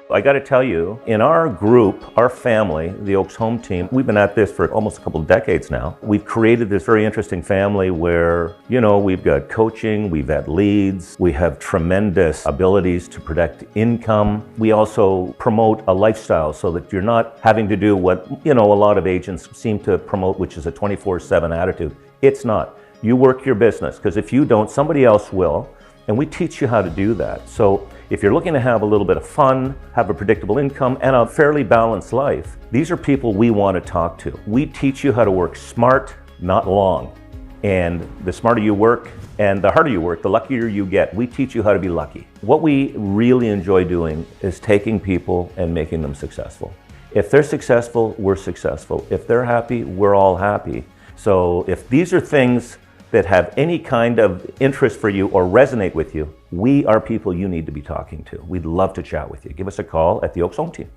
I got to tell you, in our group, our family, the Oaks Home Team, we've been at this for almost a couple of decades now. We've created this very interesting family where, we've got coaching, we've had leads, we have tremendous abilities to protect income. We also promote a lifestyle so that you're not having to do what, a lot of agents seem to promote, which is a 24/7 attitude. It's not. You work your business, because if you don't, somebody else will. And we teach you how to do that. So if you're looking to have a little bit of fun, have a predictable income, and a fairly balanced life, these are people we want to talk to. We teach you how to work smart, not long. And the smarter you work and the harder you work, the luckier you get. We teach you how to be lucky. What we really enjoy doing is taking people and making them successful. If they're successful, we're successful. If they're happy, we're all happy. So if these are things that have any kind of interest for you or resonate with you, we are people you need to be talking to. We'd love to chat with you. Give us a call at the Oaks Home Team.